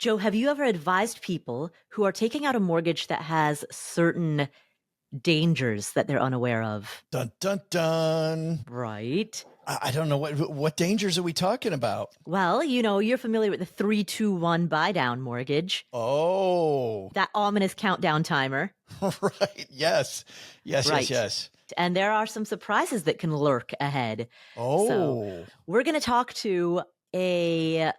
Joe, have you ever advised people who are taking out a mortgage that has certain dangers that they're unaware of? Dun, dun, dun. Right. I don't know what dangers are we talking about? Well, you're familiar with the 3-2-1 buydown mortgage, Oh, that ominous countdown timer. right. Yes. Yes, yes, Right. yes. And there are some surprises that can lurk ahead. So Oh, we're going to talk to a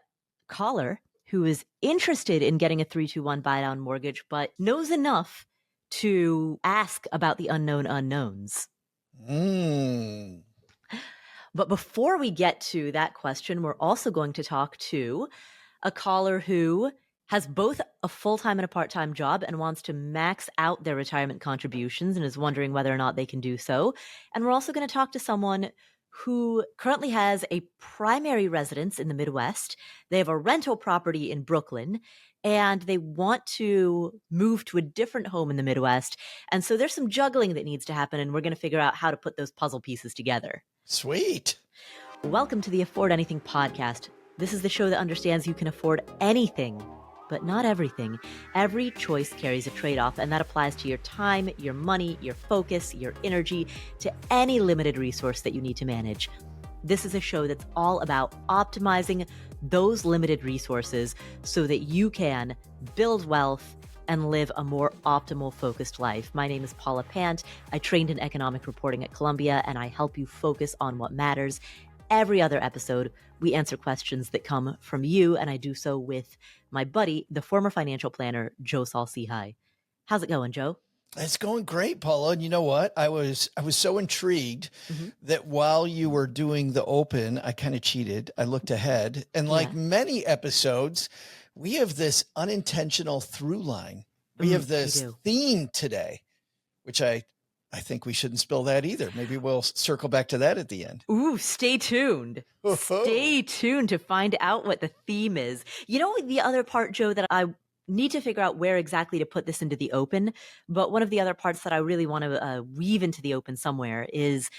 caller who is interested in getting a 3-2-1 buydown mortgage, but knows enough to ask about the unknown unknowns. But before we get to that question, we're also going to talk to a caller who has both a full-time and a part-time job and wants to max out their retirement contributions and is wondering whether or not they can do so. And we're also going to talk to someone who currently has a primary residence in the Midwest. They have a rental property in Brooklyn, and they want to move to a different home in the Midwest. And so there's some juggling that needs to happen, and we're going to figure out how to put those puzzle pieces together. sweet. Welcome to the Afford Anything podcast. This is the show that understands you can afford anything, but not everything. Every choice carries a trade-off, and that applies to your time, your money, your focus, your energy, to any limited resource that you need to manage. This is a show that's all about optimizing those limited resources so that you can build wealth and live a more optimal, focused life. My name is Paula Pant. I trained in economic reporting at Columbia, and I help you focus on what matters. Every other episode, we answer questions that come from you, and I do so with my buddy, the former financial planner, Joe Saul-Sehy. How's it going, Joe? It's going great, Paula. And you know what? I was so intrigued that while you were doing the open, I kind of cheated. I looked ahead, and like many episodes, we have this unintentional through line. We have this theme today, which I think we shouldn't spill that either. Maybe we'll circle back to that at the end. Ooh, stay tuned. Stay tuned to find out what the theme is. You know, the other part, Joe, that I need to figure out where exactly to put this into the open, but one of the other parts that I really want to weave into the open somewhere is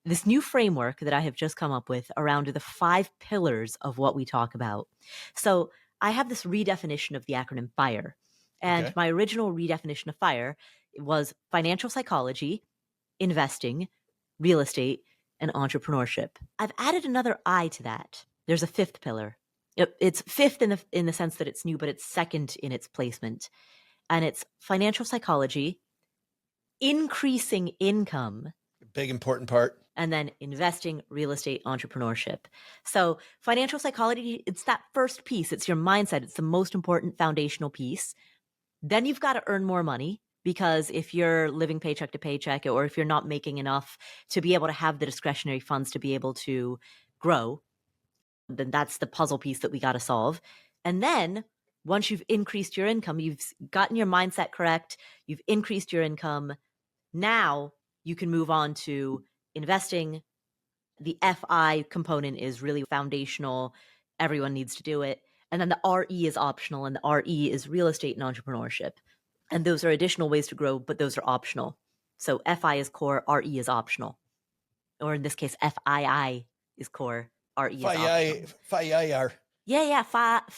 this new framework that I have just come up with around the 5 pillars of what we talk about. So I have this redefinition of the acronym FIRE. And my original redefinition of FIRE was financial psychology, investing, real estate, and entrepreneurship. I've added another I to that. There's a 5th pillar. It's 5th in the sense that it's new, but it's 2nd in its placement. And it's financial psychology, increasing income. Big important part. And then investing, real estate, entrepreneurship. So financial psychology, it's that first piece. It's your mindset. It's the most important foundational piece. Then you've got to earn more money, because if you're living paycheck to paycheck, or if you're not making enough to be able to have the discretionary funds to be able to grow, then that's the puzzle piece that we got to solve. And then once you've increased your income, you've gotten your mindset correct, you've increased your income, now you can move on to investing. The FI component is really foundational. Everyone needs to do it. And then the RE is optional, and the RE is real estate and entrepreneurship. And those are additional ways to grow, but those are optional. So FI is core, RE is optional. Or in this case, FII is core, RE is optional. Fire. Yeah,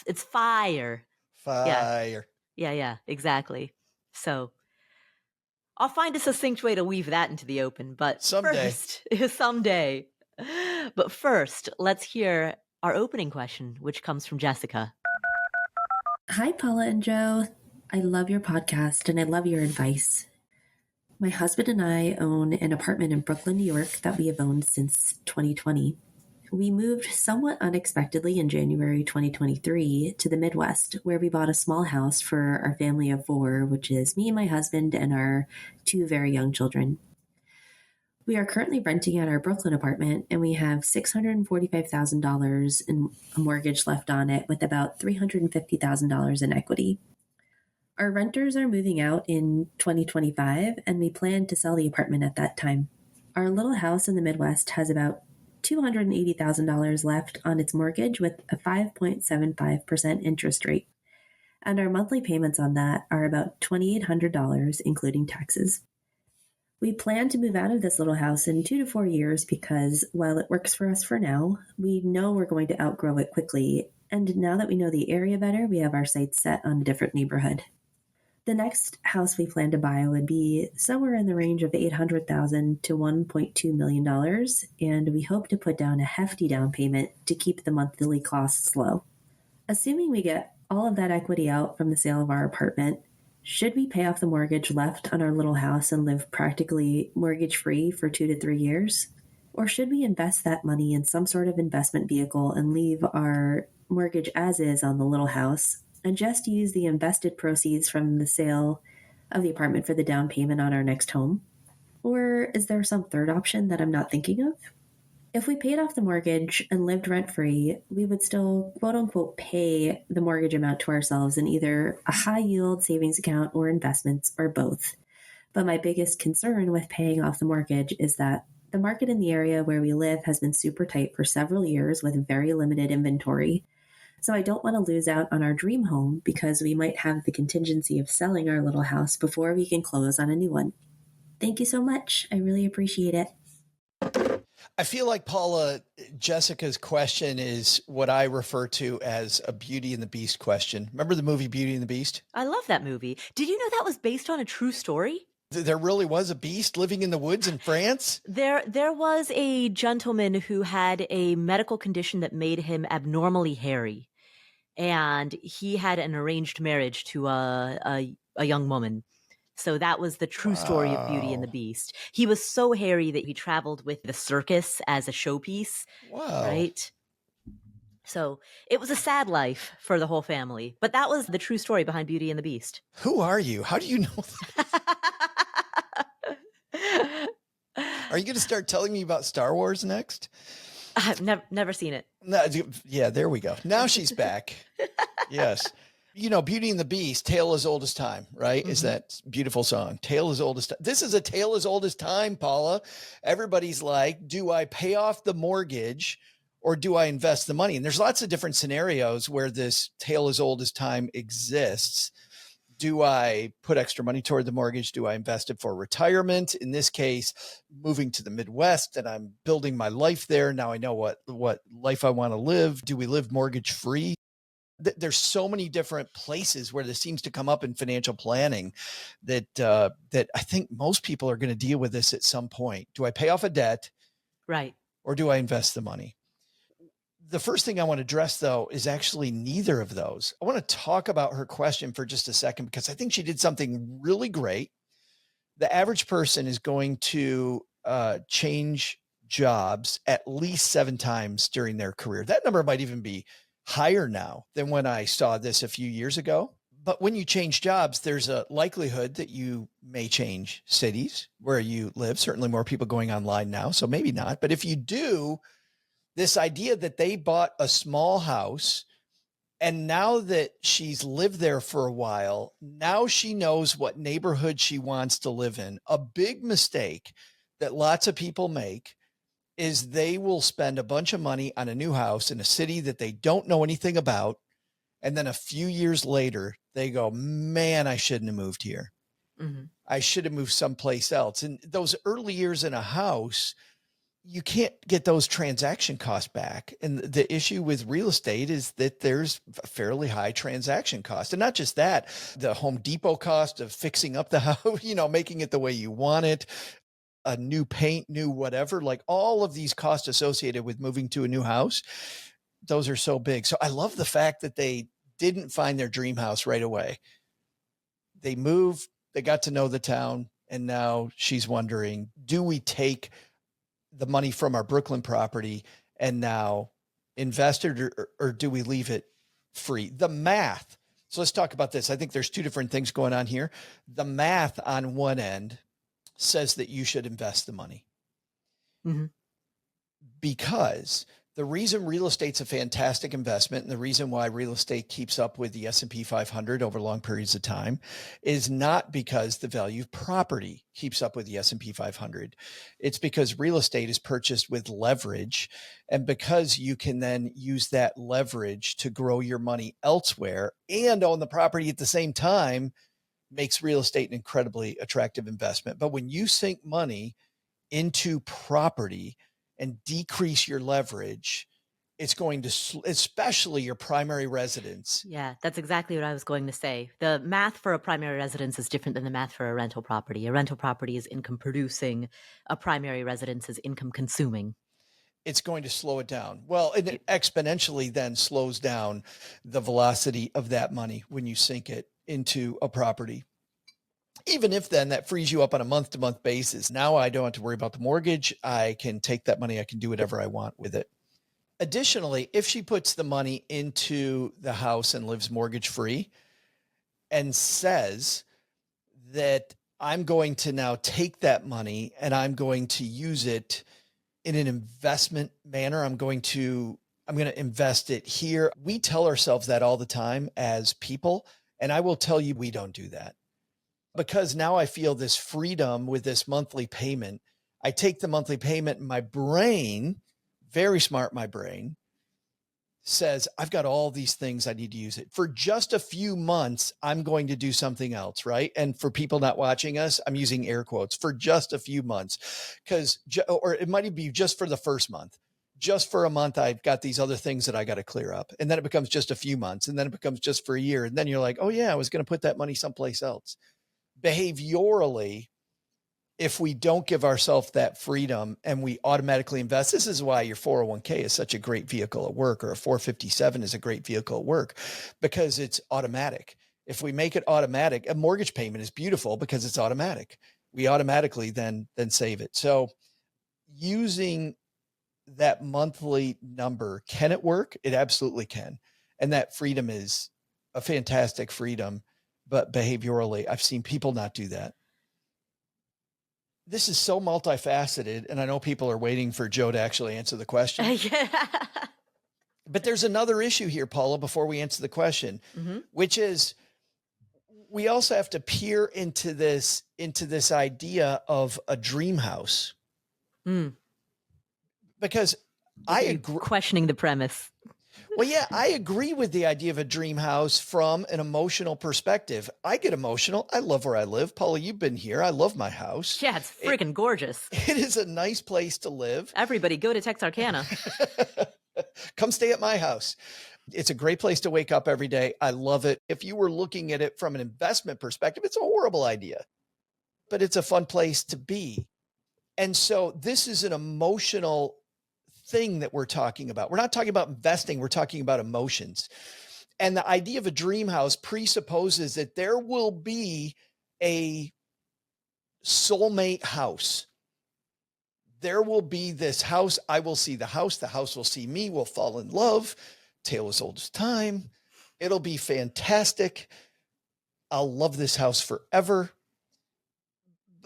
it's fire. Fire. Yeah, exactly. So I'll find a succinct way to weave that into the open, but someday. But first, let's hear our opening question, which comes from Jessica. Hi, Paula and Joe. I love your podcast and I love your advice. My husband and I own an apartment in Brooklyn, New York that we have owned since 2020. We moved somewhat unexpectedly in January 2023 to the Midwest, where we bought a small house for our family of 4, which is me and my husband and our 2 very young children. We are currently renting out our Brooklyn apartment, and we have $645,000 in a mortgage left on it, with about $350,000 in equity. Our renters are moving out in 2025, and we plan to sell the apartment at that time. Our little house in the Midwest has about $280,000 left on its mortgage, with a 5.75% interest rate. And our monthly payments on that are about $2,800, including taxes. We plan to move out of this little house in 2 to 4 years because while it works for us for now, we know we're going to outgrow it quickly And now that we know the area better, we have our sights set on a different neighborhood. The next house we plan to buy would be somewhere in the range of $800,000 to $1.2 million, and we hope to put down a hefty down payment to keep the monthly costs low. Assuming we get all of that equity out from the sale of our apartment, should we pay off the mortgage left on our little house and live practically mortgage-free for 2 to 3 years? Or should we invest that money in some sort of investment vehicle and leave our mortgage as is on the little house and just use the invested proceeds from the sale of the apartment for the down payment on our next home? Or is there some third option that I'm not thinking of? If we paid off the mortgage and lived rent-free, we would still, quote unquote, pay the mortgage amount to ourselves in either a high-yield savings account or investments or both. But my biggest concern with paying off the mortgage is that the market in the area where we live has been super tight for several years with very limited inventory. So I don't want to lose out on our dream home because we might have the contingency of selling our little house before we can close on a new one. Thank you so much. I really appreciate it. I feel like, Paula, Jessica's question is what I refer to as a Beauty and the Beast question. Remember the movie Beauty and the Beast? I love that movie. Did you know that was based on a true story? There really was a beast living in the woods in France? There was a gentleman who had a medical condition that made him abnormally hairy. And he had an arranged marriage to a young woman. So that was the true story of Beauty and the Beast. He was so hairy that he traveled with the circus as a showpiece. Wow. Right? So it was a sad life for the whole family. But that was the true story behind Beauty and the Beast. Who are you? How do you know that? Are you going to start telling me about Star Wars next? I've never seen it. No, yeah, there we go. Now she's back. Yes. You know, Beauty and the Beast, Tale as Old as Time, right? Is that beautiful song. Tale as Old as Time. This is a tale as old as time, Paula. Everybody's like, do I pay off the mortgage or do I invest the money? And there's lots of different scenarios where this tale as old as time exists. Do I put extra money toward the mortgage? Do I invest it for retirement? In this case, moving to the Midwest and I'm building my life there. Now I know what life I want to live. Do we live mortgage free? There's so many different places where this seems to come up in financial planning that I think most people are going to deal with this at some point. Do I pay off a debt? Right. Or do I invest the money? The first thing I want to address, though, is actually neither of those. I want to talk about her question for just a second because I think she did something really great. The average person is going to change jobs at least 7 times during their career. That number might even be higher now than when I saw this a few years ago. But when you change jobs, there's a likelihood that you may change cities where you live. Certainly more people going online now, so maybe not. But if you do, this idea that they bought a small house and now that she's lived there for a while, now she knows what neighborhood she wants to live in. A big mistake that lots of people make is they will spend a bunch of money on a new house in a city that they don't know anything about. And then a few years later, they go, man, I shouldn't have moved here. Mm-hmm. I should have moved someplace else. And those early years in a house, you can't get those transaction costs back. And the issue with real estate is that there's a fairly high transaction cost. And not just that, the Home Depot cost of fixing up the house, making it the way you want it, a new paint, new whatever, like all of these costs associated with moving to a new house, those are so big. So I love the fact that they didn't find their dream house right away. They moved, they got to know the town, and now she's wondering, do we take the money from our Brooklyn property and now invest it or do we leave it free? The math. So let's talk about this. I think there's 2 different things going on here. The math on one end says that you should invest the money because the reason real estate's a fantastic investment and the reason why real estate keeps up with the S&P 500 over long periods of time is not because the value of property keeps up with the S&P 500. It's because real estate is purchased with leverage, and because you can then use that leverage to grow your money elsewhere and own the property at the same time makes real estate an incredibly attractive investment. But when you sink money into property and decrease your leverage, it's going to, especially your primary residence. Yeah, that's exactly what I was going to say. The math for a primary residence is different than the math for a rental property. A rental property is income producing. A primary residence is income consuming. It's going to slow it down. Well, it exponentially then slows down the velocity of that money when you sink it into a property. Even if then that frees you up on a month-to-month basis. Now I don't have to worry about the mortgage. I can take that money. I can do whatever I want with it. Additionally, if she puts the money into the house and lives mortgage-free and says that I'm going to now take that money and I'm going to use it in an investment manner. I'm going to invest it here. We tell ourselves that all the time as people. And I will tell you, we don't do that, because now I feel this freedom with this monthly payment. I take the monthly payment and my brain, very smart, my brain says, I've got all these things I need to use it for just a few months. I'm going to do something else. Right. And for people not watching us, I'm using air quotes, for just a few months, or it might be just for the first month. Just for a month, I've got these other things that I got to clear up. And then it becomes just a few months. And then it becomes just for a year. And then you're like, oh yeah, I was going to put that money someplace else. Behaviorally, if we don't give ourselves that freedom and we automatically invest, this is why your 401k is such a great vehicle at work, or a 457 is a great vehicle at work, because it's automatic. If we make it automatic, a mortgage payment is beautiful because it's automatic. We automatically then save it. So using that monthly number, can it work? It absolutely can. And that freedom is a fantastic freedom, but behaviorally, I've seen people not do that. This is so multifaceted, and I know people are waiting for Joe to actually answer the question. Yeah. But there's another issue here, Paula, before we answer the question, which is we also have to peer into this idea of a dream house. Because I agree. Questioning the premise. Well, yeah, I agree with the idea of a dream house from an emotional perspective. I get emotional. I love where I live. Paula, you've been here. I love my house. Yeah, it's freaking gorgeous. It is a nice place to live. Everybody go to Texarkana. Come stay at my house. It's a great place to wake up every day. I love it. If you were looking at it from an investment perspective, it's a horrible idea, but it's a fun place to be. And so this is an emotional thing that we're talking about. We're not talking about investing. We're talking about emotions. And the idea of a dream house presupposes that there will be a soulmate house. There will be this house. I will see the house will see me. We'll fall in love. Tale as old as time. It'll be fantastic. I'll love this house forever.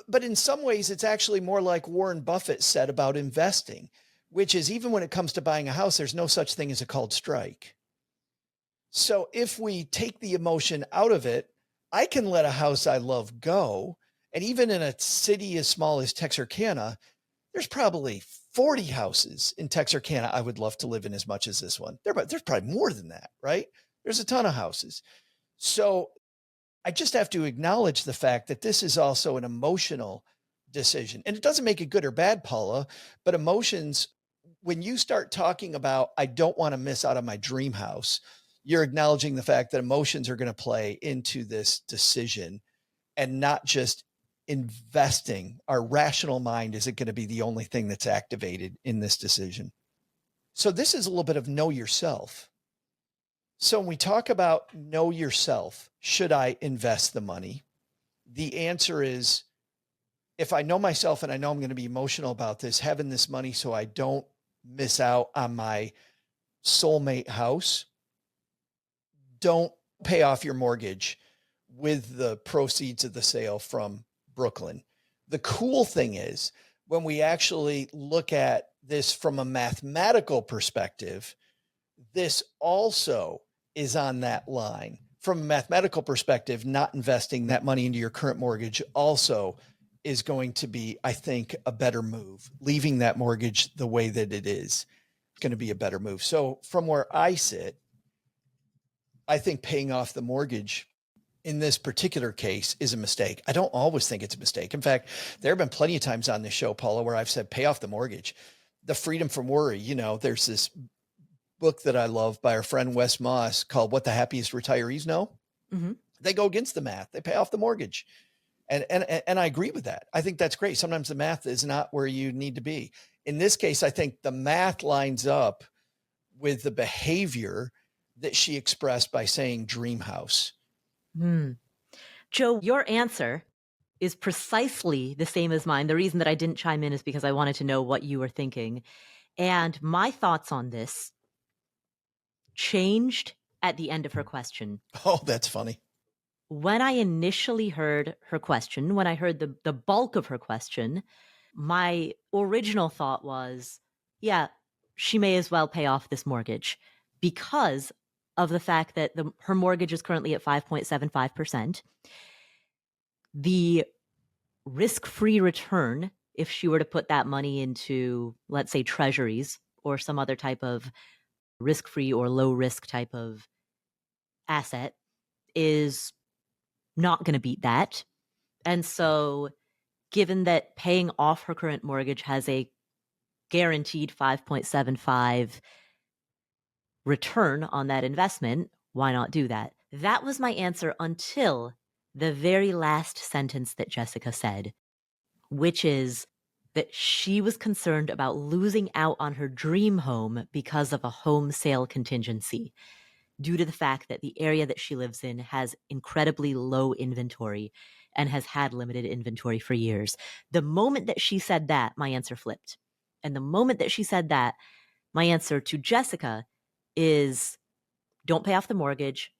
But in some ways, it's actually more like Warren Buffett said about investing, which is, even when it comes to buying a house, there's no such thing as a called strike. So if we take the emotion out of it, I can let a house I love go. And even in a city as small as Texarkana, there's probably 40 houses in Texarkana I would love to live in as much as this one. There's probably more than that, right? There's a ton of houses. So I just have to acknowledge the fact that this is also an emotional decision. And it doesn't make it good or bad, Paula, but emotions, when you start talking about, I don't want to miss out on my dream house, you're acknowledging the fact that emotions are going to play into this decision, and not just investing. Our rational mind isn't going to be the only thing that's activated in this decision. So this is a little bit of know yourself. So when we talk about know yourself, should I invest the money? The answer is, if I know myself and I know I'm going to be emotional about this, having this money so I don't miss out on my soulmate house, don't pay off your mortgage with the proceeds of the sale from Brooklyn. The cool thing is, when we actually look at this from a mathematical perspective, this also is on that line. From a mathematical perspective, not investing that money into your current mortgage also is going to be, I think, a better move. Leaving that mortgage the way that it is going to be a better move. So from where I sit, I think paying off the mortgage in this particular case is a mistake. I don't always think it's a mistake. In fact, there have been plenty of times on this show, Paula, where I've said, pay off the mortgage. The freedom from worry, there's this book that I love by our friend Wes Moss called What the Happiest Retirees Know. Mm-hmm. They go against the math. They pay off the mortgage. And I agree with that. I think that's great. Sometimes the math is not where you need to be. In this case, I think the math lines up with the behavior that she expressed by saying dream house. Joe, your answer is precisely the same as mine. The reason that I didn't chime in is because I wanted to know what you were thinking. And my thoughts on this changed at the end of her question. Oh, that's funny. When I initially heard her question, when I heard the bulk of her question, my original thought was, yeah, she may as well pay off this mortgage because of the fact that her mortgage is currently at 5.75%. The risk-free return, if she were to put that money into, let's say, treasuries or some other type of risk-free or low-risk type of asset, is not going to beat that. And so given that paying off her current mortgage has a guaranteed 5.75 return on that investment, why not do that? That was my answer until the very last sentence that Jessica said, which is that she was concerned about losing out on her dream home because of a home sale contingency, due to the fact that the area that she lives in has incredibly low inventory and has had limited inventory for years. The moment that she said that, my answer flipped. And the moment that she said that, my answer to Jessica is don't pay off the mortgage.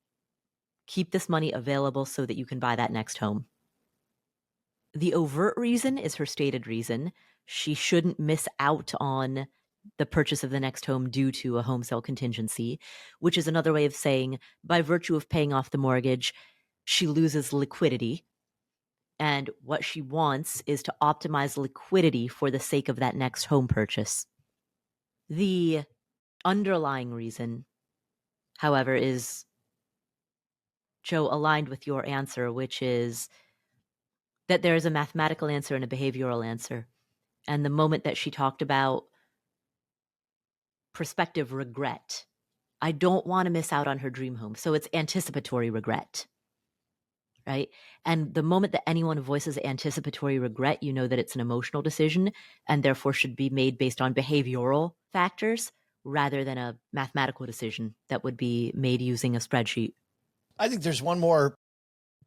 Keep this money available so that you can buy that next home. The overt reason is her stated reason. She shouldn't miss out on the purchase of the next home due to a home sale contingency, which is another way of saying by virtue of paying off the mortgage, she loses liquidity. And what she wants is to optimize liquidity for the sake of that next home purchase. The underlying reason, however, is, Joe, aligned with your answer, which is that there is a mathematical answer and a behavioral answer. And the moment that she talked about prospective regret, I don't want to miss out on her dream home. So it's anticipatory regret, right? And the moment that anyone voices anticipatory regret, you know that it's an emotional decision and therefore should be made based on behavioral factors rather than a mathematical decision that would be made using a spreadsheet. I think there's one more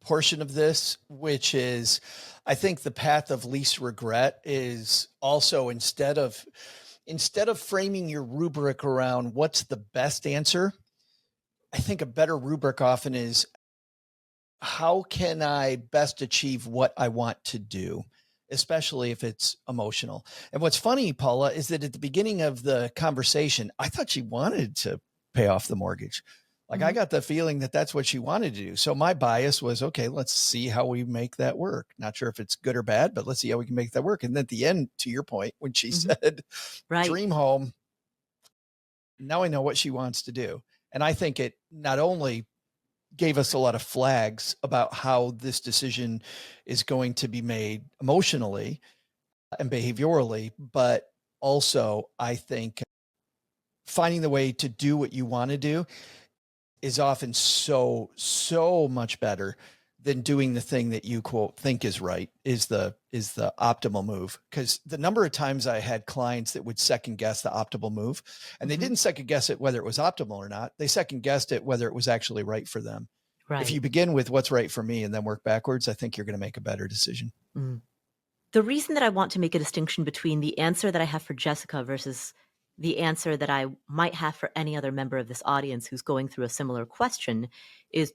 portion of this, which is, I think the path of least regret is also instead of framing your rubric around what's the best answer, I think a better rubric often is how can I best achieve what I want to do, especially if it's emotional. And what's funny, Paula, is that at the beginning of the conversation, I thought she wanted to pay off the mortgage. Like I got the feeling that that's what she wanted to do. So my bias was, okay, let's see how we make that work. Not sure if it's good or bad, but let's see how we can make that work. And then at the end, to your point, when she said dream home, now I know what she wants to do. And I think it not only gave us a lot of flags about how this decision is going to be made emotionally and behaviorally, but also I think finding the way to do what you want to do is often so much better than doing the thing that you quote think is right is the optimal move. Because the number of times I had clients that would second guess the optimal move, and they didn't second guess it whether it was optimal or not. They second guessed it whether it was actually right for them. Right. If you begin with what's right for me and then work backwards, I think you're going to make a better decision. The reason that I want to make a distinction between the answer that I have for Jessica versus the answer that I might have for any other member of this audience who's going through a similar question is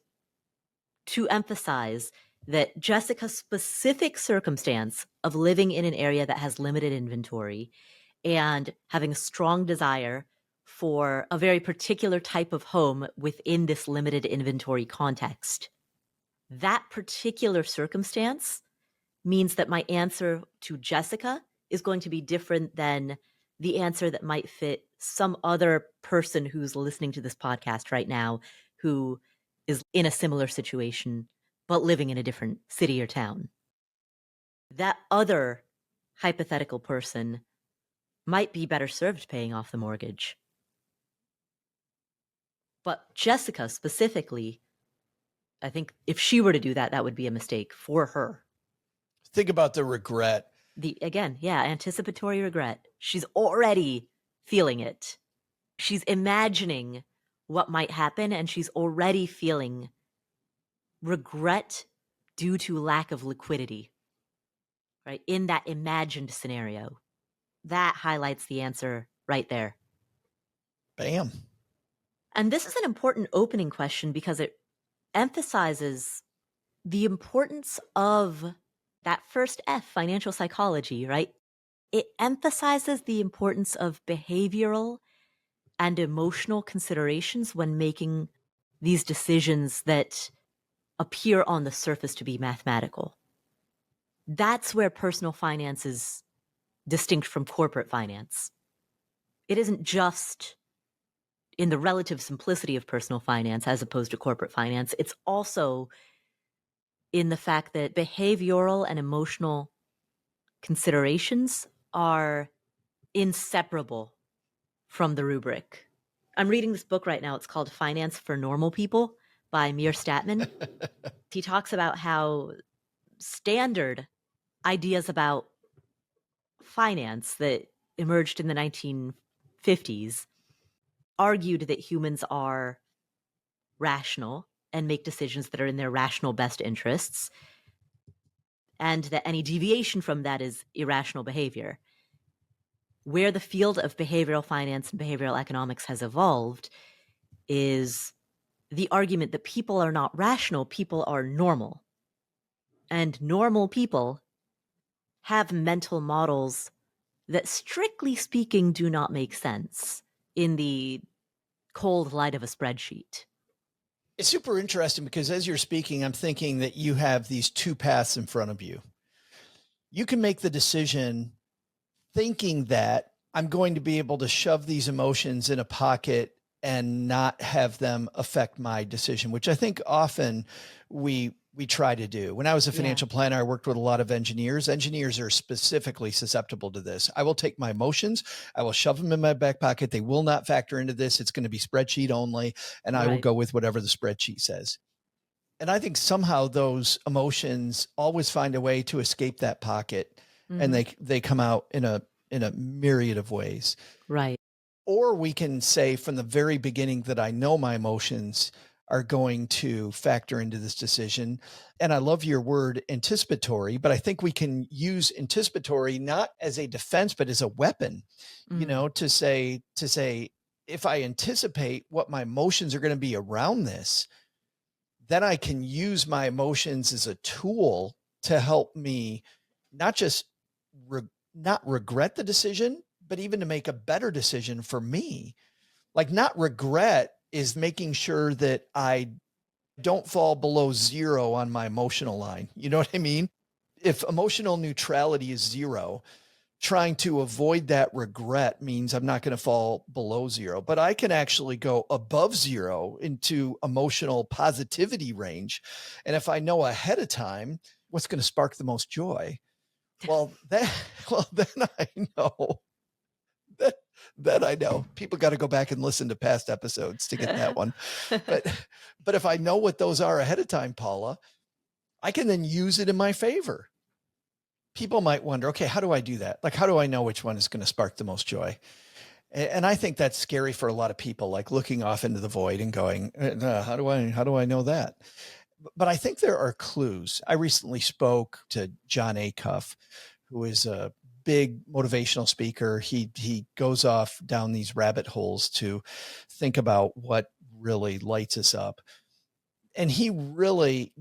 to emphasize that Jessica's specific circumstance of living in an area that has limited inventory and having a strong desire for a very particular type of home within this limited inventory context. That particular circumstance means that my answer to Jessica is going to be different than the answer that might fit some other person who's listening to this podcast right now who is in a similar situation, but living in a different city or town. That other hypothetical person might be better served paying off the mortgage. But Jessica specifically, I think if she were to do that, that would be a mistake for her. Think about the regret. Anticipatory regret. She's already feeling it. She's imagining what might happen, and she's already feeling regret due to lack of liquidity, right? In that imagined scenario. That highlights the answer right there. Bam. And this is an important opening question because it emphasizes the importance of that first F, financial psychology, right? It emphasizes the importance of behavioral and emotional considerations when making these decisions that appear on the surface to be mathematical. That's where personal finance is distinct from corporate finance. It isn't just in the relative simplicity of personal finance as opposed to corporate finance. It's also in the fact that behavioral and emotional considerations are inseparable from the rubric. I'm reading this book right now. It's called Finance for Normal People by Mir Statman. He talks about how standard ideas about finance that emerged in the 1950s argued that humans are rational and make decisions that are in their rational best interests, and that any deviation from that is irrational behavior. Where the field of behavioral finance and behavioral economics has evolved is the argument that people are not rational, people are normal. And normal people have mental models that, strictly speaking, do not make sense in the cold light of a spreadsheet. It's super interesting because as you're speaking, I'm thinking that you have these two paths in front of you. You can make the decision thinking that I'm going to be able to shove these emotions in a pocket and not have them affect my decision, which I think often we try to do. When I was a financial planner, I worked with a lot of engineers. Engineers are specifically susceptible to this. I will take my emotions, I will shove them in my back pocket. They will not factor into this. It's going to be spreadsheet only, and I will go with whatever the spreadsheet says. And I think somehow those emotions always find a way to escape that pocket, and they come out in a myriad of ways. Right. Or we can say from the very beginning that I know my emotions are going to factor into this decision. And I love your word anticipatory, but I think we can use anticipatory not as a defense, but as a weapon, you know, to say, if I anticipate what my emotions are going to be around this, then I can use my emotions as a tool to help me not just not regret the decision, but even to make a better decision for me. Like, not regret is making sure that I don't fall below zero on my emotional line. You know what I mean? If emotional neutrality is zero, trying to avoid that regret means I'm not going to fall below zero, but I can actually go above zero into emotional positivity range. And if I know ahead of time what's going to spark the most joy, then I know that I know. People got to go back and listen to past episodes to get that one. But if I know what those are ahead of time, Paula, I can then use it in my favor. People might wonder, okay, how do I do that? Like, how do I know which one is going to spark the most joy? And I think that's scary for a lot of people, like looking off into the void and going, how do I know that? But I think there are clues. I recently spoke to John Acuff, who is a big motivational speaker. He goes off down these rabbit holes to think about what really lights us up. And he really,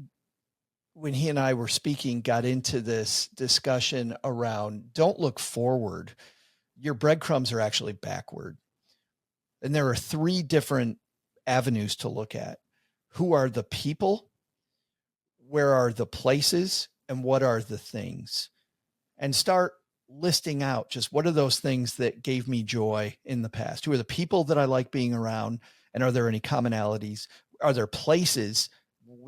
when he and I were speaking, got into this discussion around don't look forward. Your breadcrumbs are actually backward. And there are three different avenues to look at. Who are the people? Where are the places? And what are the things? And start listing out just what are those things that gave me joy in the past? Who are the people that I like being around? And are there any commonalities? Are there places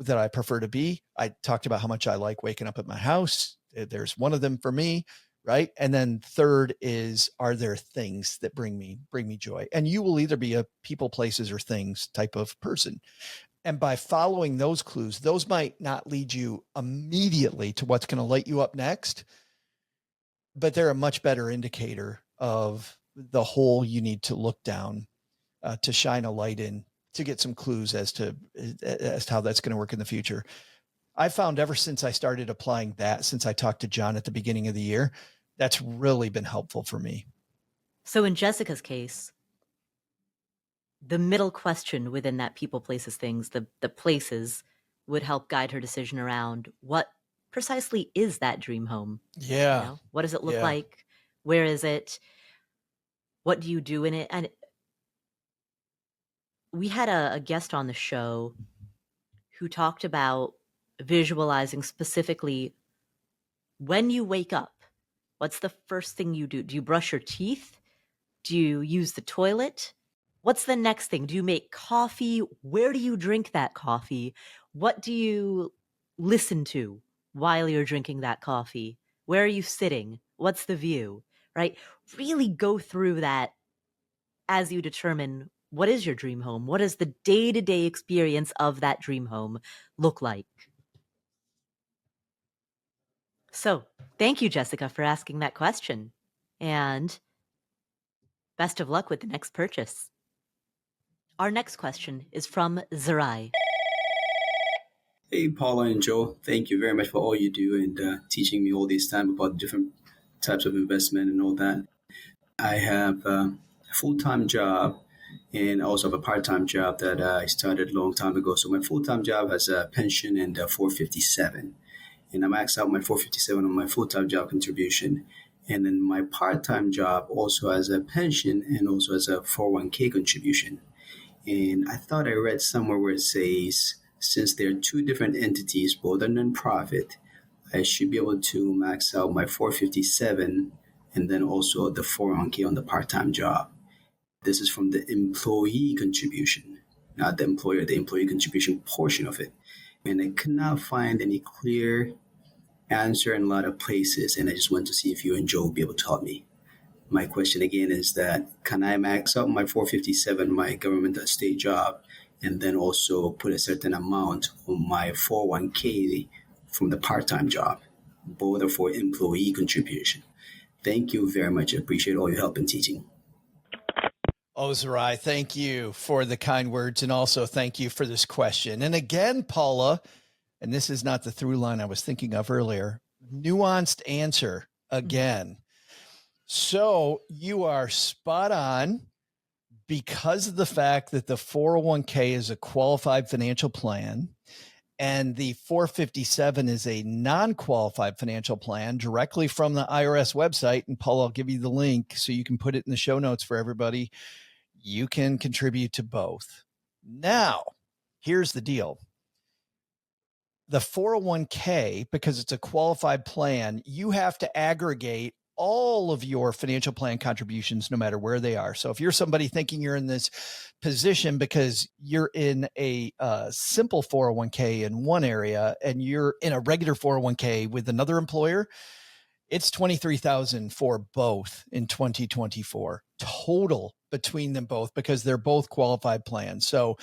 that I prefer to be? I talked about how much I like waking up at my house. There's one of them for me. right? And then third is, are there things that bring me joy? And you will either be a people, places, or things type of person. And by following those clues, those might not lead you immediately to what's going to light you up next, but they're a much better indicator of the hole you need to look down to shine a light in, to get some clues as to how that's going to work in the future. I found ever since I started applying that, since I talked to John at the beginning of the year, that's really been helpful for me. So in Jessica's case, the middle question within that people, places, things, the places would help guide her decision around what precisely is that dream home. Yeah. You know, what does it look like? Where is it? What do you do in it? And we had a guest on the show who talked about visualizing specifically when you wake up. What's the first thing you do? Do you brush your teeth? Do you use the toilet? What's the next thing? Do you make coffee? Where do you drink that coffee? What do you listen to while you're drinking that coffee? Where are you sitting? What's the view? Right? Really go through that as you determine what is your dream home? What does the day-to-day experience of that dream home look like? So, thank you, Jessica, for asking that question. And best of luck with the next purchase. Our next question is from Zerai. Hey, Paula and Joe. Thank you very much for all you do and teaching me all this time about different types of investment and all that. I have a full-time job and also have a part-time job that I started a long time ago. So my full-time job has a pension and a 457. And I max out my 457 on my full-time job contribution. And then my part-time job also has a pension and also has a 401k contribution. And I thought I read somewhere where it says, since they're two different entities, both are nonprofit, I should be able to max out my 457 and then also the 401k on the part-time job. This is from the employee contribution, not the employer, the employee contribution portion of it. And I could not find any clear answer in a lot of places, and I just wanted to see if you and Joe would be able to help me. My question again is that, can I max out my 457, my government state job, and then also put a certain amount on my 401k from the part-time job? Both are for employee contribution. Thank you very much. I appreciate all your help in teaching. Oh, Zerai, thank you for the kind words, and also thank you for this question. And again, Paula, and this is not the through line I was thinking of earlier, nuanced answer again. So you are spot on, because of the fact that the 401k is a qualified financial plan and the 457 is a non-qualified financial plan directly from the IRS website. And Paul, I'll give you the link so you can put it in the show notes for everybody. You can contribute to both. Now, here's the deal. The 401k, because it's a qualified plan, you have to aggregate all of your financial plan contributions, no matter where they are. So if you're somebody thinking you're in this position because you're in a simple 401k in one area and you're in a regular 401k with another employer, it's $23,000 for both in 2024 total between them both, because they're both qualified plans. So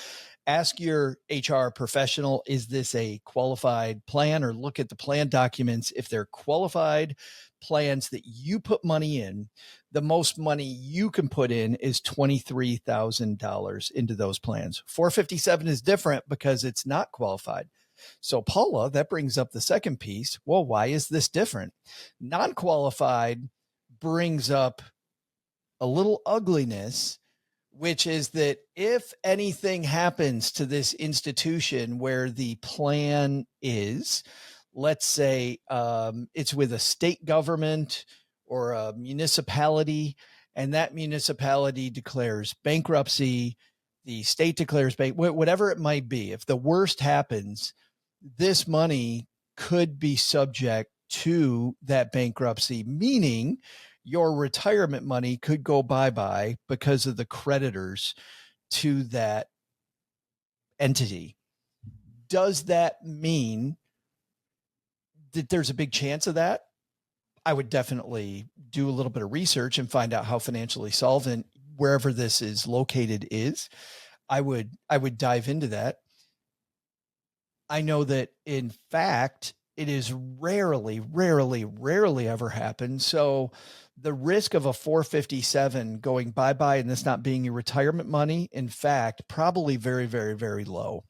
ask your HR professional, is this a qualified plan? Or look at the plan documents. If they're qualified plans that you put money in, the most money you can put in is $23,000 into those plans. 457 is different because it's not qualified. So Paula, that brings up the second piece. Well, why is this different? Non-qualified brings up a little ugliness, which is that if anything happens to this institution where the plan is, let's say it's with a state government or a municipality, and that municipality declares bankruptcy, the state declares whatever it might be. If the worst happens, this money could be subject to that bankruptcy, meaning your retirement money could go bye-bye because of the creditors to that entity. Does that mean that there's a big chance of that? I would definitely do a little bit of research and find out how financially solvent wherever this is located is. I would dive into that. I know that in fact, it is rarely ever happens. So the risk of a 457 going bye-bye and this not being your retirement money, in fact, probably very, very, very low.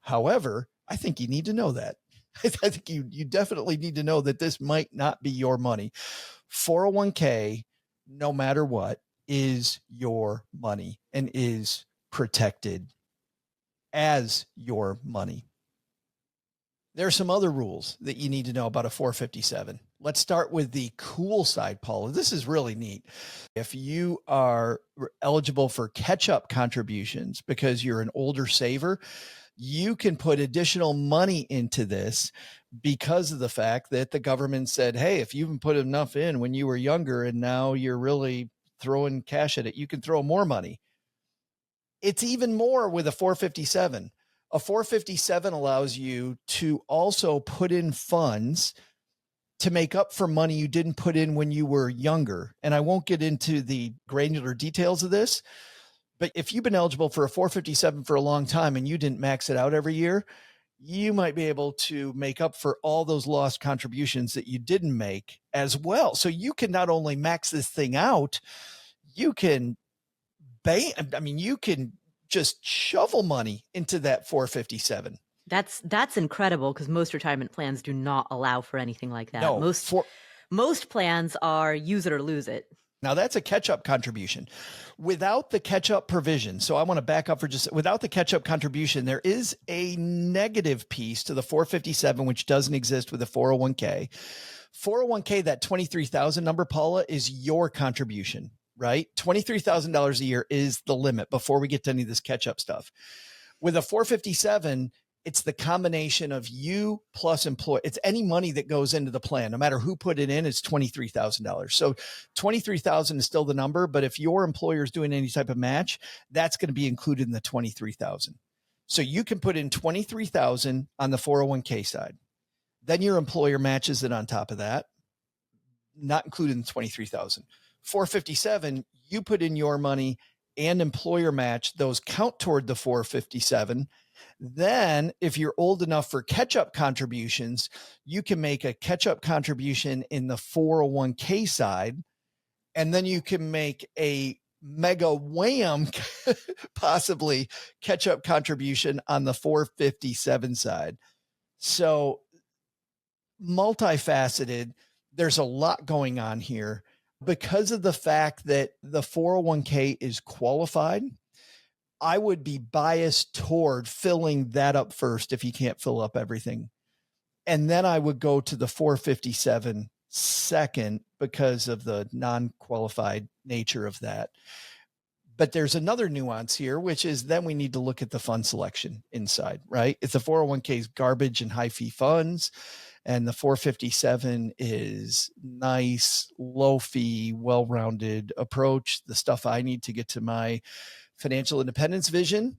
However, I think you need to know that. I think you definitely need to know that this might not be your money. 401k, no matter what, is your money and is protected as your money. There are some other rules that you need to know about a 457. Let's start with the cool side, Paula. This is really neat. If you are eligible for catch-up contributions because you're an older saver, you can put additional money into this because of the fact that the government said, hey, if you haven't put enough in when you were younger and now you're really throwing cash at it, you can throw more money. It's even more with a 457. A 457 allows you to also put in funds to make up for money you didn't put in when you were younger. And I won't get into the granular details of this, but if you've been eligible for a 457 for a long time and you didn't max it out every year, you might be able to make up for all those lost contributions that you didn't make as well. So you can not only max this thing out, you can you can just shovel money into that 457. That's incredible because most retirement plans do not allow for anything like that. No, most plans are use it or lose it. Now that's a catch-up contribution. Without the catch-up provision, so I want to back up for just, without the catch-up contribution, there is a negative piece to the 457, which doesn't exist with the 401k. 401k, that 23,000 number, Paula, is your contribution, right? $23,000 a year is the limit before we get to any of this catch-up stuff. With a 457, it's the combination of you plus employee. It's any money that goes into the plan, no matter who put it in, it's $23,000. So 23,000 is still the number, but if your employer is doing any type of match, that's going to be included in the 23,000. So you can put in 23,000 on the 401k side. Then your employer matches it on top of that, not included in 23,000. 457, you put in your money and employer match, those count toward the 457. Then if you're old enough for catch-up contributions, you can make a catch-up contribution in the 401k side, and then you can make a mega wham, possibly catch-up contribution on the 457 side. So multifaceted, there's a lot going on here because of the fact that the 401k is qualified. I would be biased toward filling that up first if you can't fill up everything. And then I would go to the 457 second because of the non-qualified nature of that. But there's another nuance here, which is then we need to look at the fund selection inside, right? If the 401k is garbage and high fee funds, and the 457 is nice, low fee, well-rounded approach, the stuff I need to get to my financial independence vision,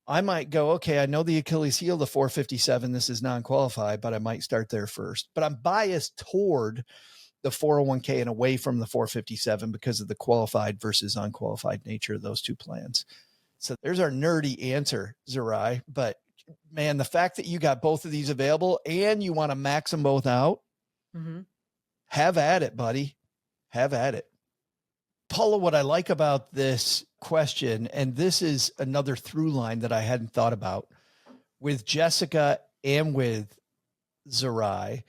I might go, okay, I know the Achilles heel, the 457, this is non-qualified, but I might start there first. But I'm biased toward the 401k and away from the 457 because of the qualified versus unqualified nature of those two plans. So there's our nerdy answer, Zerai. But man, the fact that you got both of these available and you want to max them both out, have at it, buddy. Have at it. Paula, what I like about this question, and this is another through line that I hadn't thought about with Jessica and with Zerai,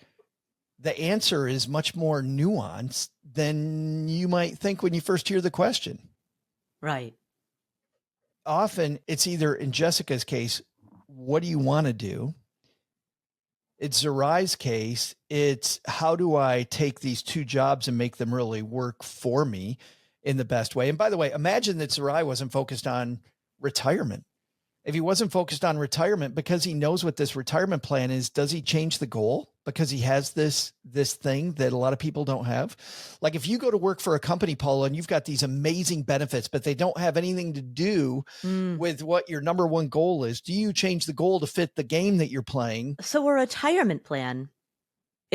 the answer is much more nuanced than you might think when you first hear the question. Right. Often it's either, in Jessica's case, what do you want to do? It's Zerai's case, it's how do I take these two jobs and make them really work for me in the best way? And by the way, imagine that Zerai wasn't focused on retirement. If he wasn't focused on retirement because he knows what this retirement plan is, does he change the goal because he has this thing that a lot of people don't have? Like if you go to work for a company, Paula, and you've got these amazing benefits, but they don't have anything to do with what your number one goal is, do you change the goal to fit the game that you're playing? So a retirement plan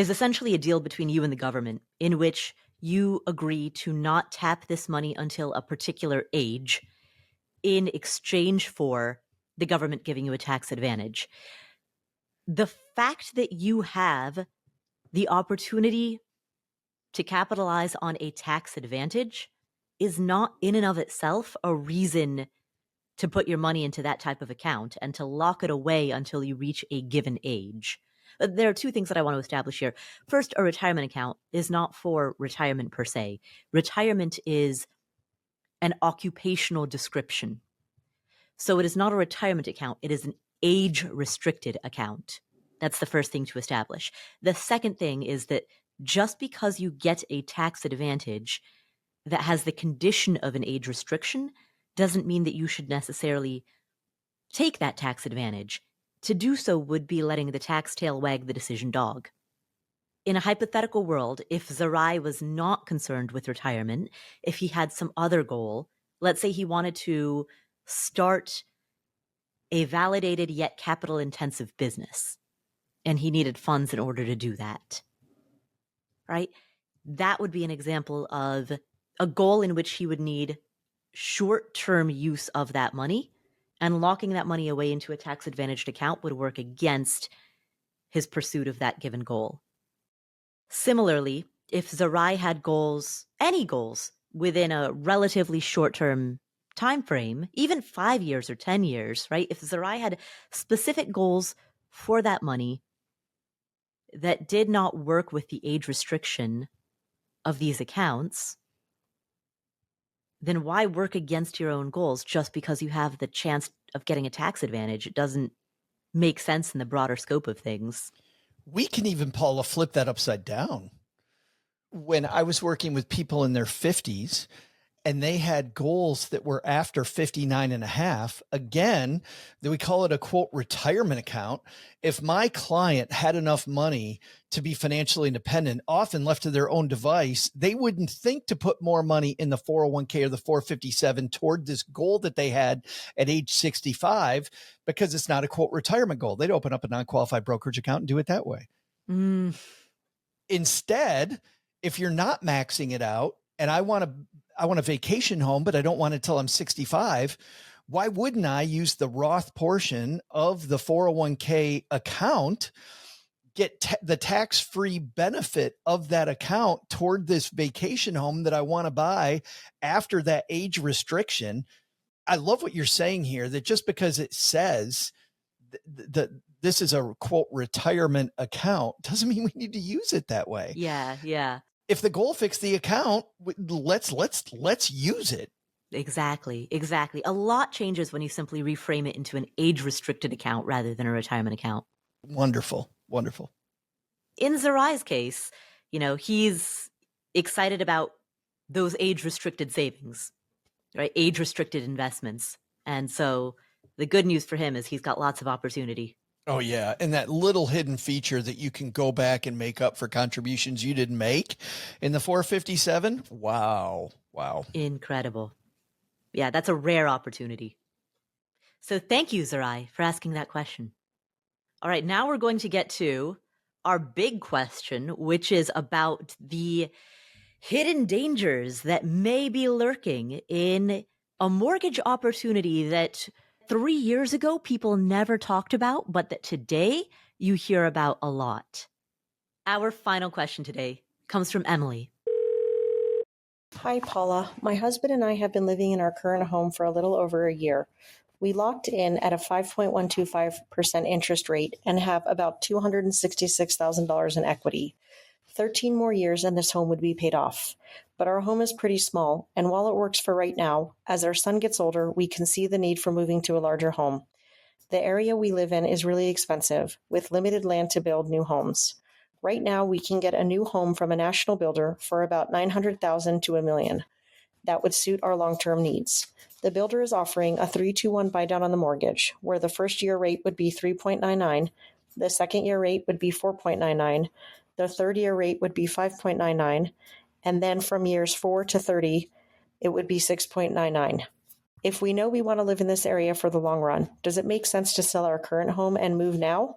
is essentially a deal between you and the government in which you agree to not tap this money until a particular age in exchange for the government giving you a tax advantage. The fact that you have the opportunity to capitalize on a tax advantage is not in and of itself a reason to put your money into that type of account and to lock it away until you reach a given age. There are two things that I want to establish here. First, a retirement account is not for retirement per se. Retirement is an occupational description. So it is not a retirement account. It is an age-restricted account. That's the first thing to establish. The second thing is that just because you get a tax advantage that has the condition of an age restriction doesn't mean that you should necessarily take that tax advantage. To do so would be letting the tax tail wag the decision dog. In a hypothetical world, if Zerai was not concerned with retirement, if he had some other goal, let's say he wanted to start a validated yet capital-intensive business, and he needed funds in order to do that, right? That would be an example of a goal in which he would need short-term use of that money, and locking that money away into a tax-advantaged account would work against his pursuit of that given goal. Similarly, if Zerai had goals, any goals, within a relatively short-term time frame, even 5 years or 10 years, right? If Zerai had specific goals for that money that did not work with the age restriction of these accounts, then why work against your own goals just because you have the chance of getting a tax advantage? It doesn't make sense in the broader scope of things. We can even, Paula, flip that upside down. When I was working with people in their 50s and they had goals that were after 59 and a half, again, we call it a quote retirement account. If my client had enough money to be financially independent, often left to their own device, they wouldn't think to put more money in the 401k or the 457 toward this goal that they had at age 65, because it's not a quote retirement goal. They'd open up a non-qualified brokerage account and do it that way. Instead, if you're not maxing it out and I want a vacation home, but I don't want it till I'm 65, why wouldn't I use the Roth portion of the 401k account, get the tax-free benefit of that account toward this vacation home that I want to buy after that age restriction? I love what you're saying here, that just because it says that this is a quote retirement account doesn't mean we need to use it that way. Yeah. If the goal fixed the account, let's use it. Exactly. A lot changes when you simply reframe it into an age-restricted account rather than a retirement account. Wonderful. In Zerai's case, he's excited about those age-restricted savings, right? Age-restricted investments. And so the good news for him is he's got lots of opportunity. Oh, yeah. And that little hidden feature that you can go back and make up for contributions you didn't make in the 457. Wow. Incredible. Yeah, that's a rare opportunity. So thank you, Zerai, for asking that question. All right, now we're going to get to our big question, which is about the hidden dangers that may be lurking in a mortgage opportunity that 3 years ago people never talked about, but that today you hear about a lot. Our final question today comes from Emily. Hi, Paula. My husband and I have been living in our current home for a little over a year. We locked in at a 5.125% interest rate and have about $266,000 in equity. 13 more years and this home would be paid off. But our home is pretty small, and while it works for right now, as our son gets older, we can see the need for moving to a larger home. The area we live in is really expensive, with limited land to build new homes. Right now, we can get a new home from a national builder for about $900,000 to $1 million. That would suit our long-term needs. The builder is offering a 3-2-1 buydown on the mortgage, where the first-year rate would be 3.99, the second-year rate would be 4.99, the third-year rate would be 5.99, and then from years 4 to 30, it would be 6.99. If we know we want to live in this area for the long run, does it make sense to sell our current home and move now?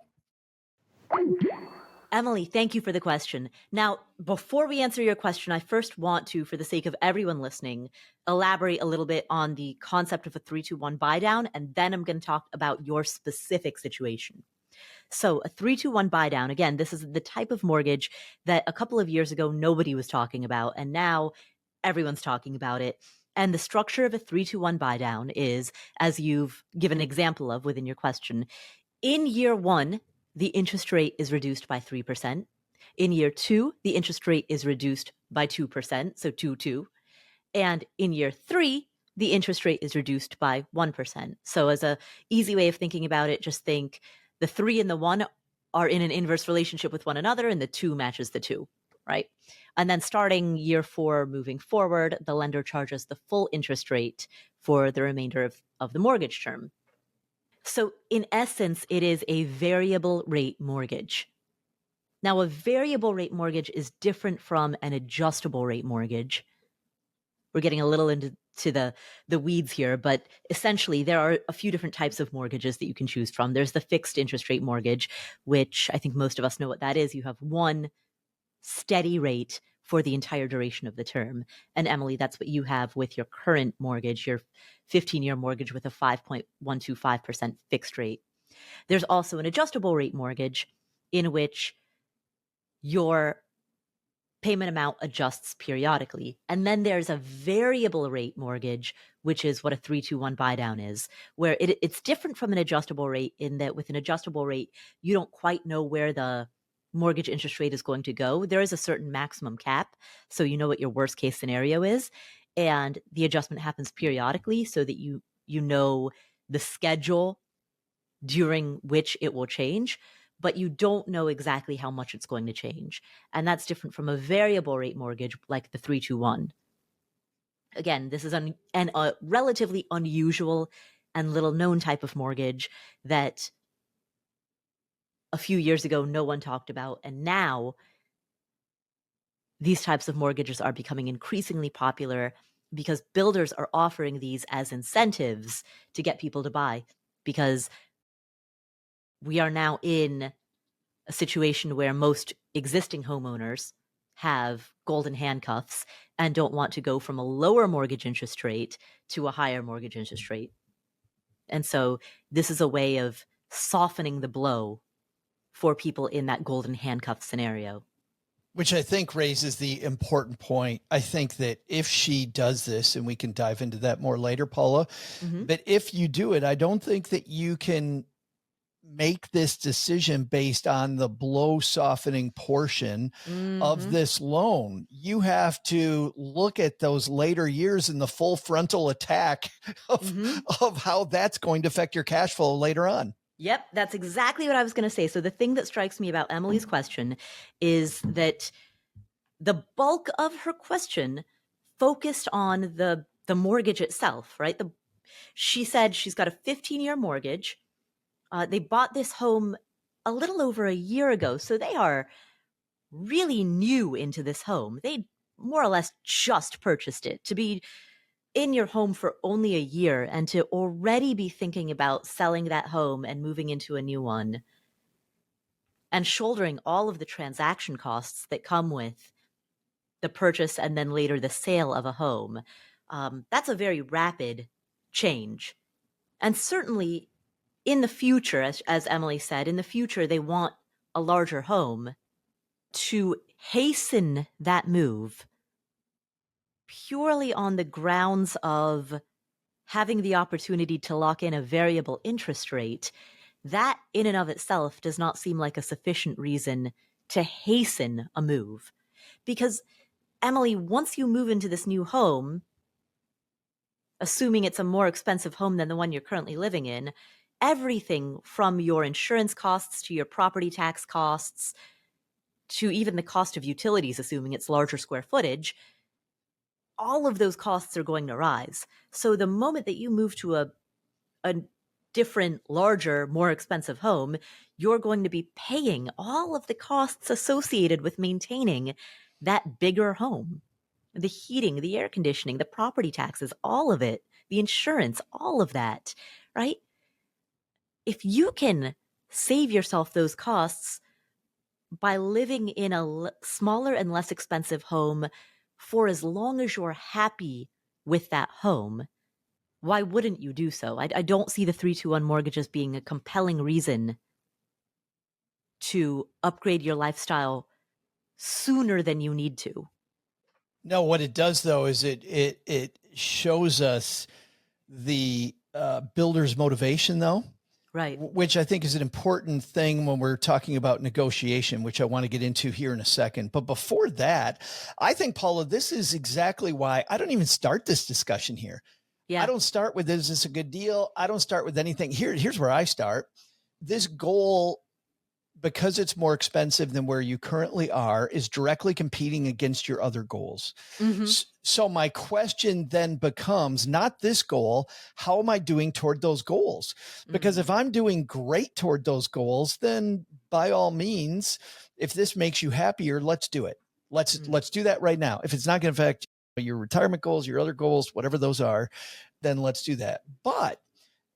Emily, thank you for the question. Now, before we answer your question, I first want to, for the sake of everyone listening, elaborate a little bit on the concept of a 3-2-1 buy down, and then I'm going to talk about your specific situation. So a 3-2-1 buy down, again, this is the type of mortgage that a couple of years ago nobody was talking about, and now everyone's talking about it. And the structure of a 3-2-1 buy down is, as you've given an example of within your question, in year one, the interest rate is reduced by 3%. In year two, the interest rate is reduced by 2%, so 2-2. And in year three, the interest rate is reduced by 1%. So as a easy way of thinking about it, just think the 3 and the 1 are in an inverse relationship with one another, and the 2 matches the 2, right? And then starting year 4 moving forward, the lender charges the full interest rate for the remainder of the mortgage term. So in essence, it is a variable rate mortgage. Now, a variable rate mortgage is different from an adjustable rate mortgage. We're getting a little into the weeds here, but essentially there are a few different types of mortgages that you can choose from. There's the fixed interest rate mortgage, which I think most of us know what that is. You have one steady rate for the entire duration of the term. And Emily, that's what you have with your current mortgage, your 15-year mortgage with a 5.125% fixed rate. There's also an adjustable rate mortgage in which your payment amount adjusts periodically. And then there's a variable rate mortgage, which is what a 3-2-1 buy down is, where it's different from an adjustable rate in that with an adjustable rate, you don't quite know where the mortgage interest rate is going to go. There is a certain maximum cap, so you know what your worst case scenario is. And the adjustment happens periodically so that you know the schedule during which it will change, but you don't know exactly how much it's going to change. And that's different from a variable rate mortgage like the 3-2-1. Again, this is a relatively unusual and little known type of mortgage that a few years ago no one talked about. And now these types of mortgages are becoming increasingly popular because builders are offering these as incentives to get people to buy, because we are now in a situation where most existing homeowners have golden handcuffs and don't want to go from a lower mortgage interest rate to a higher mortgage interest rate. And so this is a way of softening the blow for people in that golden handcuff scenario. Which I think raises the important point. I think that if she does this, and we can dive into that more later, Paula, but if you do it, I don't think that you can make this decision based on the blow softening portion of this loan. You have to look at those later years and the full frontal attack of how that's going to affect your cash flow later on. Yep, that's exactly what I was going to say. So the thing that strikes me about Emily's question is that the bulk of her question focused on the mortgage itself, right? She said she's got a 15-year mortgage. They bought this home a little over a year ago, so they are really new into this home. They more or less just purchased it. To be in your home for only a year and to already be thinking about selling that home and moving into a new one and shouldering all of the transaction costs that come with the purchase and then later the sale of a home, that's a very rapid change. And certainly in the future, as Emily said, in the future, they want a larger home. To hasten that move purely on the grounds of having the opportunity to lock in a variable interest rate, that in and of itself does not seem like a sufficient reason to hasten a move. Because, Emily, once you move into this new home, assuming it's a more expensive home than the one you're currently living in, everything from your insurance costs to your property tax costs to even the cost of utilities, assuming it's larger square footage, all of those costs are going to rise. So the moment that you move to a different, larger, more expensive home, you're going to be paying all of the costs associated with maintaining that bigger home. The heating, the air conditioning, the property taxes, all of it, the insurance, all of that, right? If you can save yourself those costs by living in a smaller and less expensive home for as long as you're happy with that home, why wouldn't you do so? I don't see the 3-2-1 mortgages being a compelling reason to upgrade your lifestyle sooner than you need to. No, what it does though is it shows us the builder's motivation though. Right. Which I think is an important thing when we're talking about negotiation, which I want to get into here in a second. But before that, I think, Paula, this is exactly why I don't even start this discussion here. Yeah. I don't start with, is this a good deal? I don't start with anything. Here's where I start. This goal, because it's more expensive than where you currently are, is directly competing against your other goals. Mm-hmm. So my question then becomes not this goal, how am I doing toward those goals? Because if I'm doing great toward those goals, then by all means, if this makes you happier, let's do it. Let's do that right now. If it's not going to affect your retirement goals, your other goals, whatever those are, then let's do that. But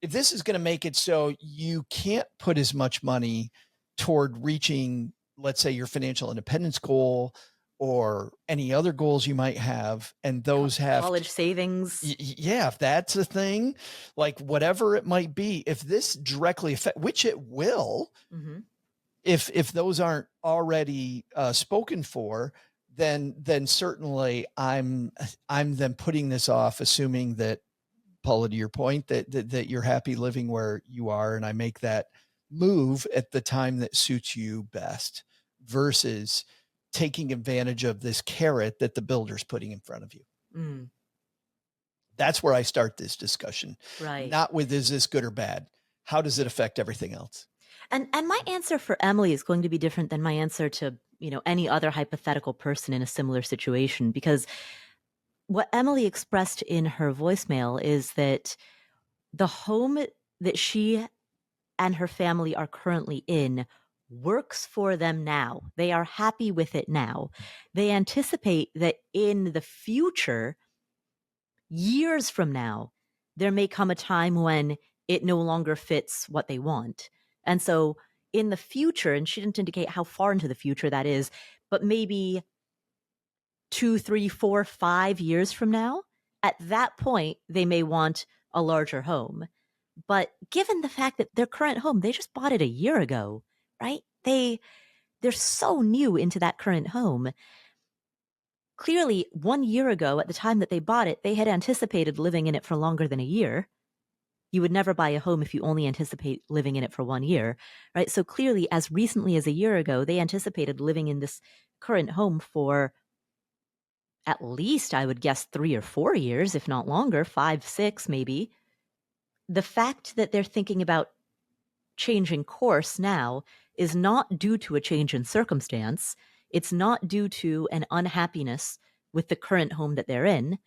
if this is going to make it so you can't put as much money toward reaching, let's say, your financial independence goal or any other goals you might have, and those have college savings. Yeah, if that's a thing, like whatever it might be, if this directly affect, which it will, if those aren't already spoken for, then certainly I'm then putting this off, assuming that, Paula, to your point, that you're happy living where you are, and I make that move at the time that suits you best versus taking advantage of this carrot that the builder's putting in front of you. That's where I start this discussion. Right. Not with, is this good or bad? How does it affect everything else? And my answer for Emily is going to be different than my answer to, any other hypothetical person in a similar situation, because what Emily expressed in her voicemail is that the home that she and her family are currently in works for them now. They are happy with it now. They anticipate that in the future, years from now, there may come a time when it no longer fits what they want. And so in the future, and she didn't indicate how far into the future that is, but maybe 2, 3, 4, 5 years from now, at that point, they may want a larger home. But given the fact that their current home, they just bought it a year ago, right? They're so new into that current home. Clearly, 1 year ago, at the time that they bought it, they had anticipated living in it for longer than a year. You would never buy a home if you only anticipate living in it for 1 year, right? So clearly, as recently as a year ago, they anticipated living in this current home for at least, I would guess, 3 or 4 years, if not longer, 5, 6 maybe. The fact that they're thinking about changing course now is not due to a change in circumstance. It's not due to an unhappiness with the current home that they're in.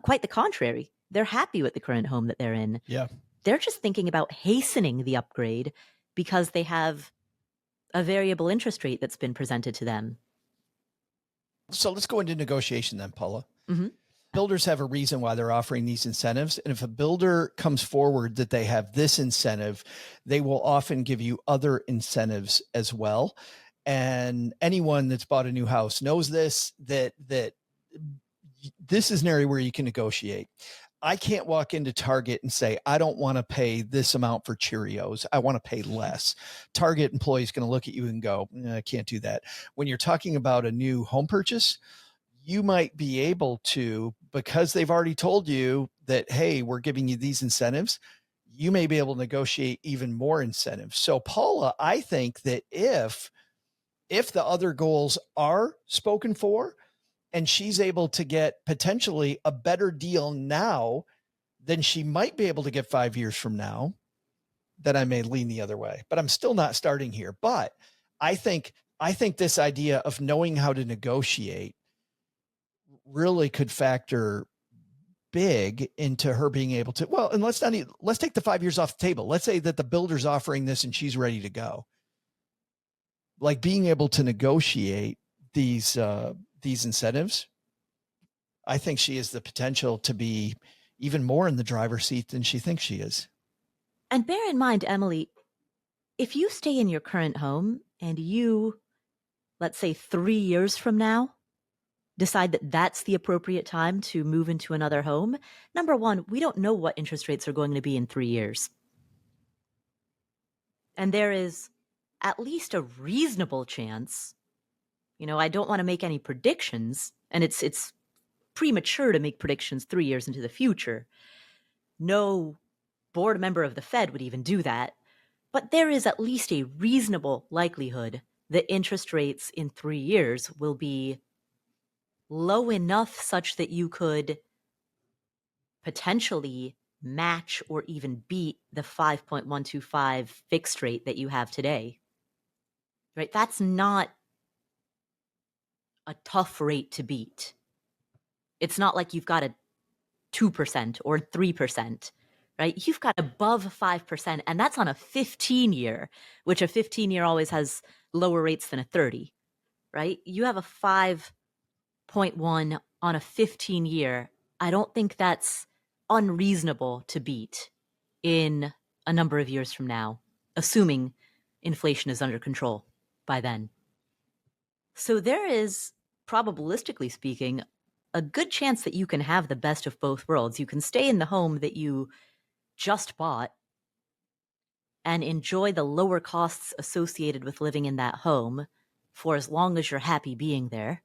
Quite the contrary. They're happy with the current home that they're in. Yeah. They're just thinking about hastening the upgrade because they have a variable interest rate that's been presented to them. So let's go into negotiation then, Paula. Builders have a reason why they're offering these incentives. And if a builder comes forward that they have this incentive, they will often give you other incentives as well. And anyone that's bought a new house knows this, that this is an area where you can negotiate. I can't walk into Target and say, I don't want to pay this amount for Cheerios. I want to pay less. Target employee is going to look at you and go, I can't do that. When you're talking about a new home purchase, you might be able to, because they've already told you that, hey, we're giving you these incentives, you may be able to negotiate even more incentives. So Paula, I think that if the other goals are spoken for, and she's able to get potentially a better deal now than she might be able to get 5 years from now, then I may lean the other way. But I'm still not starting here. But I think this idea of knowing how to negotiate really could factor big into her being able to, well, and let's take the 5 years off the table. Let's say that the builder's offering this and she's ready to go. Like being able to negotiate these incentives, I think she has the potential to be even more in the driver's seat than she thinks she is. And bear in mind, Emily, if you stay in your current home and you let's say 3 years from now, decide that that's the appropriate time to move into another home, number one, we don't know what interest rates are going to be in 3 years. And there is at least a reasonable chance, I don't want to make any predictions, and it's premature to make predictions 3 years into the future. No board member of the Fed would even do that. But there is at least a reasonable likelihood that interest rates in 3 years will be low enough such that you could potentially match or even beat the 5.125 fixed rate that you have today. Right? That's not a tough rate to beat. It's not like you've got a 2% or 3%, right? You've got above 5%, and that's on a 15-year, which a 15-year always has lower rates than a 30, right? You have a 5.1 on a 15-year. I don't think that's unreasonable to beat in a number of years from now, assuming inflation is under control by then. So there is, probabilistically speaking, a good chance that you can have the best of both worlds. You can stay in the home that you just bought and enjoy the lower costs associated with living in that home for as long as you're happy being there.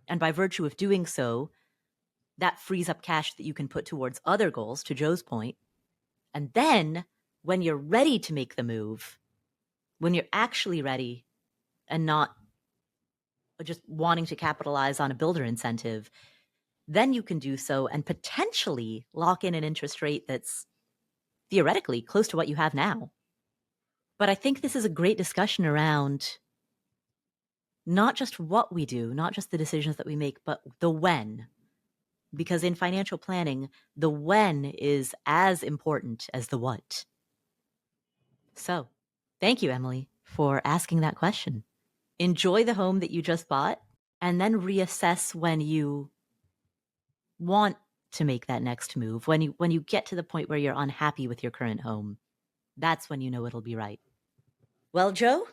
And by virtue of doing so, that frees up cash that you can put towards other goals, to Joe's point. And then when you're ready to make the move, when you're actually ready and not just wanting to capitalize on a builder incentive, then you can do so and potentially lock in an interest rate that's theoretically close to what you have now. But I think this is a great discussion around not just what we do, not just the decisions that we make, but the when. Because in financial planning, the when is as important as the what. So, thank you, Emily, for asking that question. Enjoy the home that you just bought, and then reassess when you want to make that next move. When you get to the point where you're unhappy with your current home, that's when you know it'll be right. Well, Joe,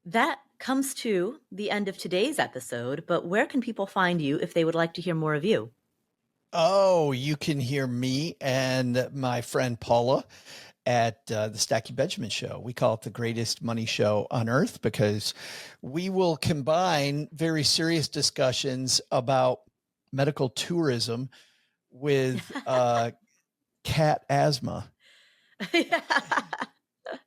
that comes to the end of today's episode, but where can people find you if they would like to hear more of you? Oh, you can hear me and my friend Paula at the Stacking Benjamin Show. We call it the greatest money show on earth because we will combine very serious discussions about medical tourism with cat asthma.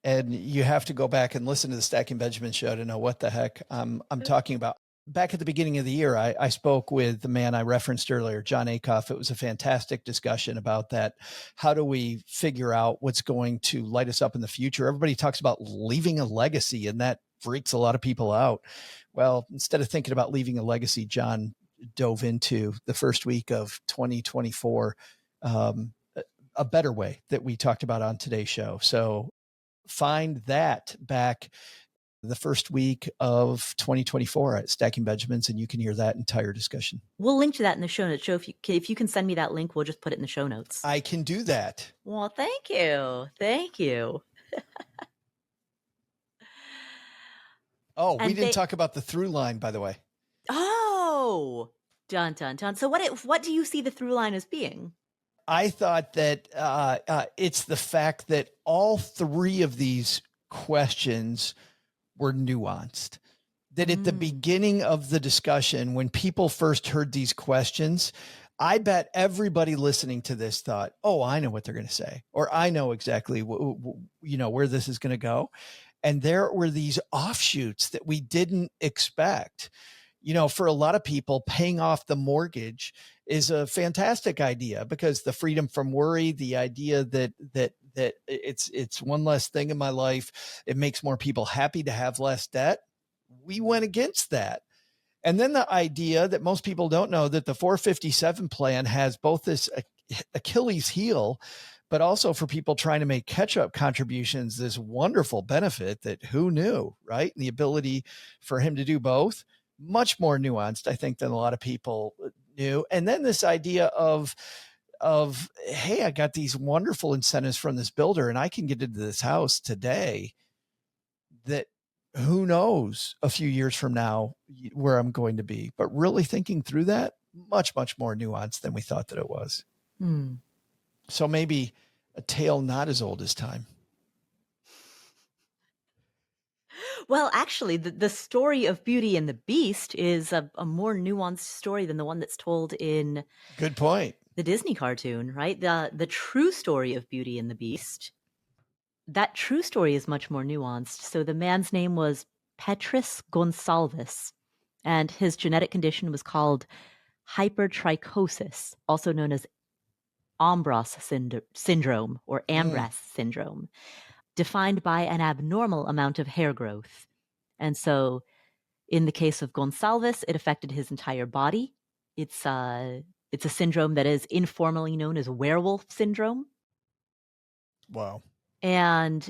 And you have to go back and listen to the Stacking Benjamin Show to know what the heck I'm talking about. Back at the beginning of the year, I spoke with the man I referenced earlier, John Acuff. It was a fantastic discussion about that. How do we figure out what's going to light us up in the future? Everybody talks about leaving a legacy, and that freaks a lot of people out. Well, instead of thinking about leaving a legacy, John dove into the first week of 2024, a better way that we talked about on today's show. So find that back the first week of 2024 at Stacking Benjamins, and you can hear that entire discussion. We'll link to that in the show notes. Joe, if you can send me that link, we'll just put it in the show notes. I can do that. Well, thank you. Thank you. Oh, we didn't talk about the through line, by the way. Oh, dun, dun, dun. So what do you see the through line as being? I thought that it's the fact that all three of these questions were nuanced. That at the beginning of the discussion, when people first heard these questions, I bet everybody listening to this thought, oh, I know what they're going to say, or I know exactly where this is going to go. And there were these offshoots that we didn't expect. For a lot of people, paying off the mortgage is a fantastic idea because the freedom from worry, the idea that it's one less thing in my life, it makes more people happy to have less debt. We went against that. And then the idea that most people don't know that the 457 plan has both this Achilles heel, but also for people trying to make catch-up contributions, this wonderful benefit that who knew, right? And the ability for him to do both, much more nuanced, I think, than a lot of people knew. And then this idea of, hey, I got these wonderful incentives from this builder and I can get into this house today that who knows a few years from now where I'm going to be, but really thinking through that, much, much more nuanced than we thought that it was. So maybe a tale not as old as time. Well, actually, the story of Beauty and the Beast is a more nuanced story than the one that's told in Good point. the Disney cartoon, right? The true story of Beauty and the Beast, that true story is much more nuanced. So the man's name was Petrus Gonsalves, and his genetic condition was called hypertrichosis, also known as Ambras syndrome or Ambras syndrome, defined by an abnormal amount of hair growth. And so in the case of Gonsalves, it affected his entire body. It's a syndrome that is informally known as werewolf syndrome. Wow. And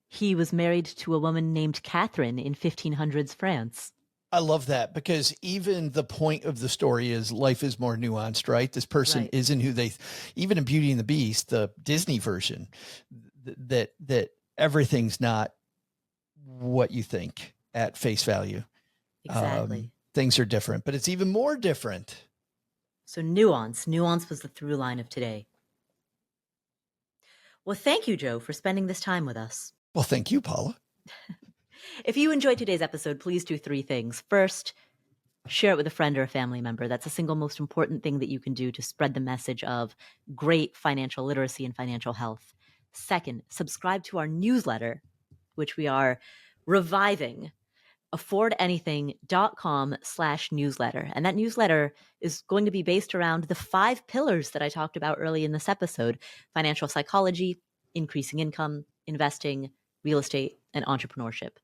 he was married to a woman named Catherine in 1500s France. I love that, because even the point of the story is life is more nuanced, right? This person isn't who they, even in Beauty and the Beast, the Disney version, that everything's not what you think at face value. Exactly. Things are different, but it's even more different. So nuance was the through line of today. Well, thank you, Joe, for spending this time with us. Well, thank you, Paula. If you enjoyed today's episode, please do 3 things. First, share it with a friend or a family member. That's the single most important thing that you can do to spread the message of great financial literacy and financial health. Second, subscribe to our newsletter, which we are reviving, affordanything.com/newsletter. And that newsletter is going to be based around the 5 pillars that I talked about early in this episode: financial psychology, increasing income, investing, real estate, and entrepreneurship.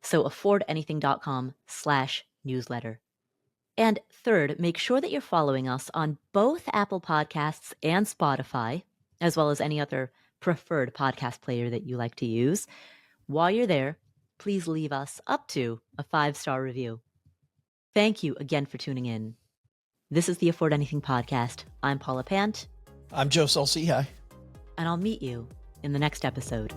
So affordanything.com/newsletter. And third, make sure that you're following us on both Apple Podcasts and Spotify, as well as any other preferred podcast player that you like to use. While you're there, please leave us up to a 5-star review. Thank you again for tuning in. This is the Afford Anything podcast. I'm Paula Pant. I'm Joe Saul-Sehy. And I'll meet you in the next episode.